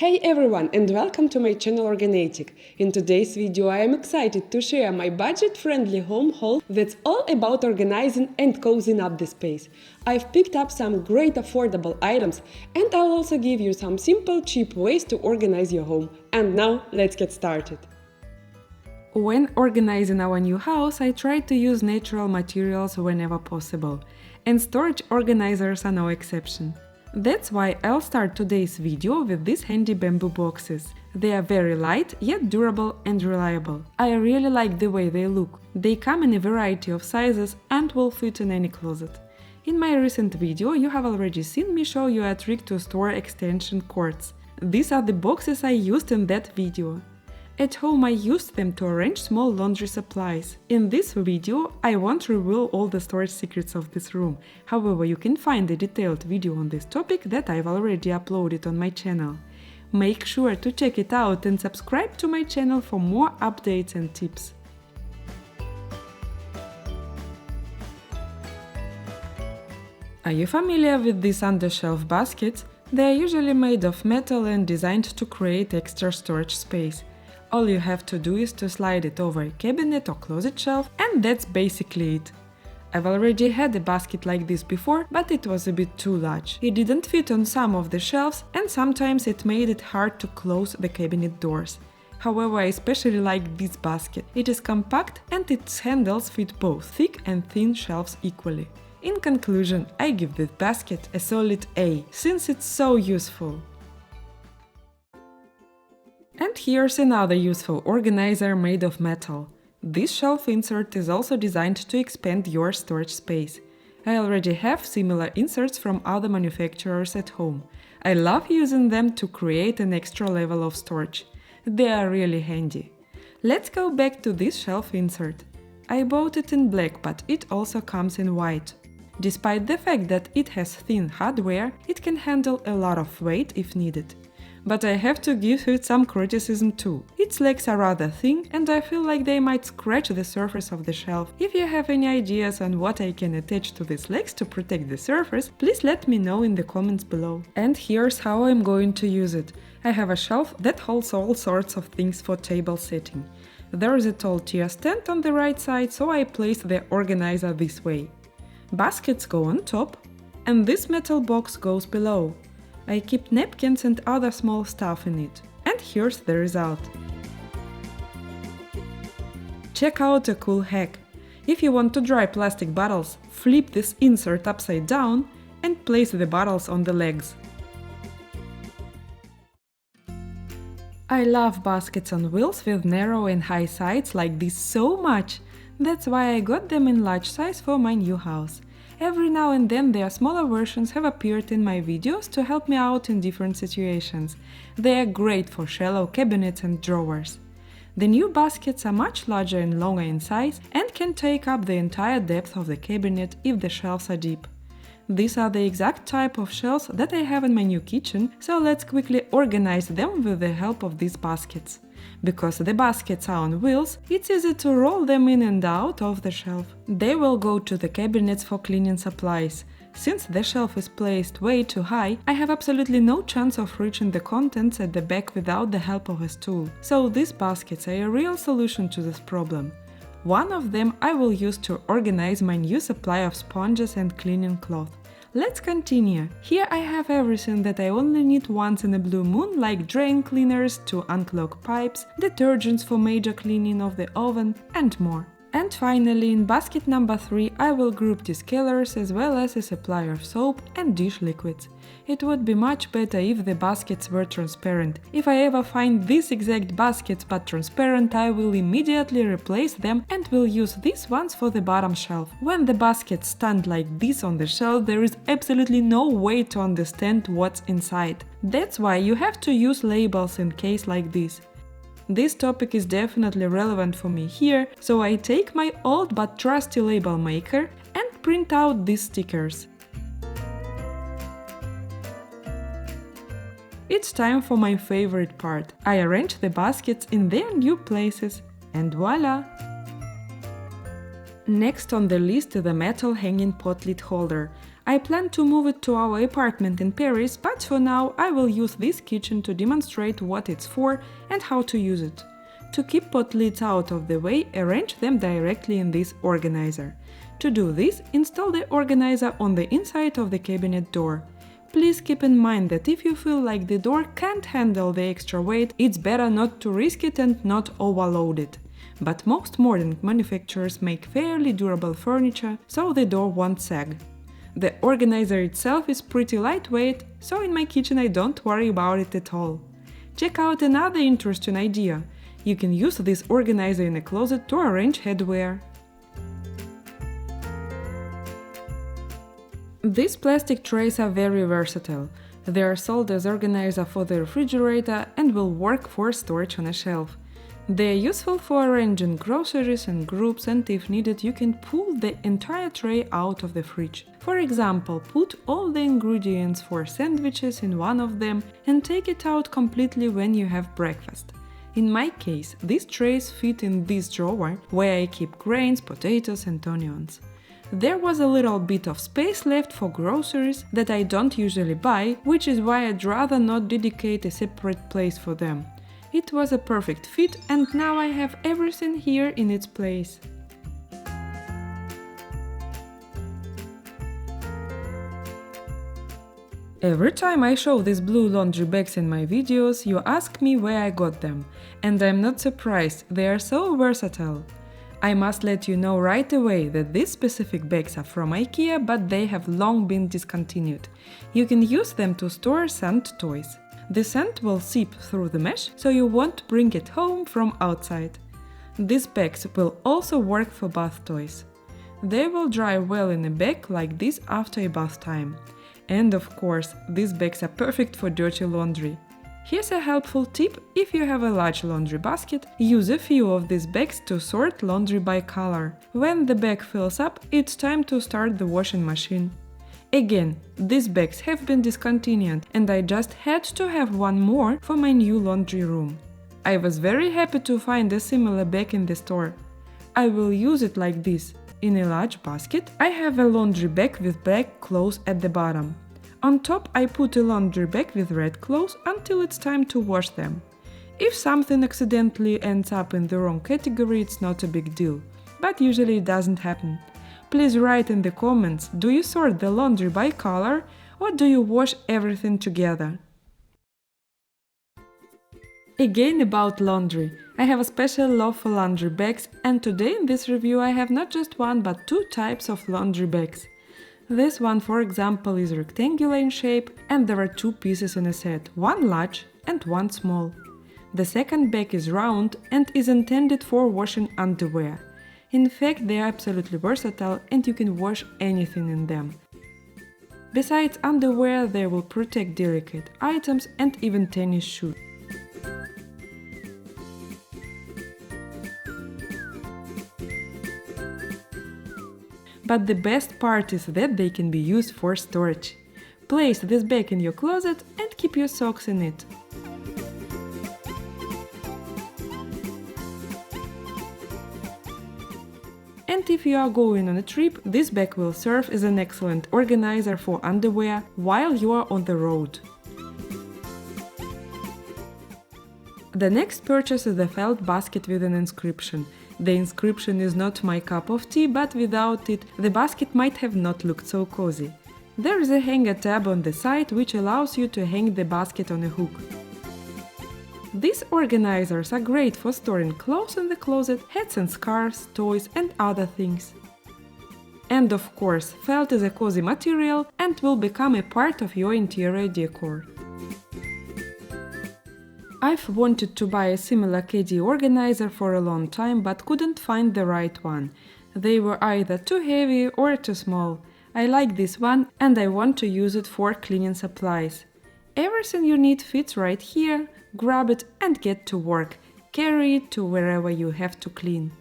Hey everyone and welcome to my channel OrgaNatic. In today's video I am excited to share my budget-friendly home haul that's all about organizing and cozying up the space. I've picked up some great affordable items and I'll also give you some simple, cheap ways to organize your home. And now let's get started. When organizing our new house, I try to use natural materials whenever possible, and storage organizers are no exception. That's why I'll start today's video with these handy bamboo boxes. They are very light, yet durable and reliable. I really like the way they look. They come in a variety of sizes and will fit in any closet. In my recent video, you have already seen me show you a trick to store extension cords. These are the boxes I used in that video. At home I used them to arrange small laundry supplies. In this video I won't reveal all the storage secrets of this room, however you can find a detailed video on this topic that I've already uploaded on my channel. Make sure to check it out and subscribe to my channel for more updates and tips. Are you familiar with these Undershelf baskets? They are usually made of metal and designed to create extra storage space. All you have to do is to slide it over a cabinet or closet shelf, and that's basically it. I've already had a basket like this before, but it was a bit too large. It didn't fit on some of the shelves, and sometimes it made it hard to close the cabinet doors. However, I especially like this basket. It is compact and its handles fit both thick and thin shelves equally. In conclusion, I give this basket a solid A, since it's so useful. And here's another useful organizer made of metal. This shelf insert is also designed to expand your storage space. I already have similar inserts from other manufacturers at home. I love using them to create an extra level of storage. They are really handy. Let's go back to this shelf insert. I bought it in black, but it also comes in white. Despite the fact that it has thin hardware, it can handle a lot of weight if needed. But I have to give it some criticism too. Its legs are rather thin and I feel like they might scratch the surface of the shelf. If you have any ideas on what I can attach to these legs to protect the surface, please let me know in the comments below. And here's how I'm going to use it. I have a shelf that holds all sorts of things for table setting. There is a tall chair stand on the right side, so I place the organizer this way. Baskets go on top, and this metal box goes below. I keep napkins and other small stuff in it. And here's the result. Check out a cool hack. If you want to dry plastic bottles, flip this insert upside down and place the bottles on the legs. I love baskets on wheels with narrow and high sides like this so much. That's why I got them in large size for my new house. Every now and then their smaller versions have appeared in my videos to help me out in different situations. They are great for shallow cabinets and drawers. The new baskets are much larger and longer in size and can take up the entire depth of the cabinet if the shelves are deep. These are the exact type of shelves that I have in my new kitchen, so let's quickly organize them with the help of these baskets. Because the baskets are on wheels, it's easy to roll them in and out of the shelf. They will go to the cabinets for cleaning supplies. Since the shelf is placed way too high, I have absolutely no chance of reaching the contents at the back without the help of a stool. So these baskets are a real solution to this problem. One of them I will use to organize my new supply of sponges and cleaning cloth. Let's continue. Here I have everything that I only need once in a blue moon, like drain cleaners to unclog pipes, detergents for major cleaning of the oven, and more. And finally, in basket number 3, I will group descalers as well as a supply of soap and dish liquids. It would be much better if the baskets were transparent. If I ever find these exact baskets but transparent, I will immediately replace them and will use these ones for the bottom shelf. When the baskets stand like this on the shelf, there is absolutely no way to understand what's inside. That's why you have to use labels in case like this. This topic is definitely relevant for me here, so I take my old but trusty label maker and print out these stickers. It's time for my favorite part. I arrange the baskets in their new places, and voila! Next on the list is the metal hanging pot lid holder. I plan to move it to our apartment in Paris, but for now I will use this kitchen to demonstrate what it's for and how to use it. To keep pot lids out of the way, arrange them directly in this organizer. To do this, install the organizer on the inside of the cabinet door. Please keep in mind that if you feel like the door can't handle the extra weight, it's better not to risk it and not overload it. But most modern manufacturers make fairly durable furniture, so the door won't sag. The organizer itself is pretty lightweight, so in my kitchen I don't worry about it at all. Check out another interesting idea. You can use this organizer in a closet to arrange headwear. These plastic trays are very versatile. They are sold as organizer for the refrigerator and will work for storage on a shelf. They are useful for arranging groceries and groups, and if needed you can pull the entire tray out of the fridge. For example, put all the ingredients for sandwiches in one of them and take it out completely when you have breakfast. In my case, these trays fit in this drawer where I keep grains, potatoes and onions. There was a little bit of space left for groceries that I don't usually buy, which is why I'd rather not dedicate a separate place for them. It was a perfect fit and now I have everything here in its place. Every time I show these blue laundry bags in my videos, you ask me where I got them. And I'm not surprised, they are so versatile. I must let you know right away that these specific bags are from IKEA, but they have long been discontinued. You can use them to store scent toys. The scent will seep through the mesh, so you won't bring it home from outside. These bags will also work for bath toys. They will dry well in a bag like this after a bath time. And of course, these bags are perfect for dirty laundry. Here's a helpful tip: if you have a large laundry basket, use a few of these bags to sort laundry by color. When the bag fills up, it's time to start the washing machine. Again, these bags have been discontinued and I just had to have one more for my new laundry room. I was very happy to find a similar bag in the store. I will use it like this. In a large basket, I have a laundry bag with black clothes at the bottom. On top I put a laundry bag with red clothes until it's time to wash them. If something accidentally ends up in the wrong category, it's not a big deal, but usually it doesn't happen. Please write in the comments, do you sort the laundry by color or do you wash everything together? Again about laundry. I have a special love for laundry bags, and today in this review I have not just one but two types of laundry bags. This one, for example, is rectangular in shape and there are two pieces in a set, one large and one small. The second bag is round and is intended for washing underwear. In fact, they are absolutely versatile and you can wash anything in them. Besides underwear, they will protect delicate items and even tennis shoes. But the best part is that they can be used for storage. Place this bag in your closet and keep your socks in it. And if you are going on a trip, this bag will serve as an excellent organizer for underwear while you are on the road. The next purchase is a felt basket with an inscription. The inscription is not my cup of tea, but without it, the basket might have not looked so cozy. There is a hanger tab on the side which allows you to hang the basket on a hook. These organizers are great for storing clothes in the closet, hats and scarves, toys and other things. And of course, felt is a cozy material and will become a part of your interior decor. I've wanted to buy a similar Caddy organizer for a long time but couldn't find the right one. They were either too heavy or too small. I like this one and I want to use it for cleaning supplies. Everything you need fits right here, grab it and get to work. Carry it to wherever you have to clean.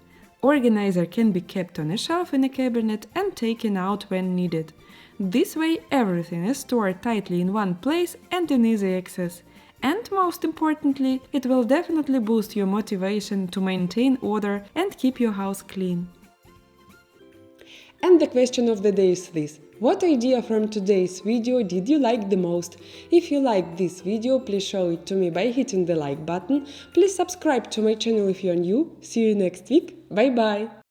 Organizer can be kept on a shelf in a cabinet and taken out when needed. This way everything is stored tightly in one place and in easy access. And most importantly, it will definitely boost your motivation to maintain order and keep your house clean. And the question of the day is this: What idea from today's video did you like the most? If you liked this video, please show it to me by hitting the like button. Please subscribe to my channel if you are new. See you next week. Bye bye!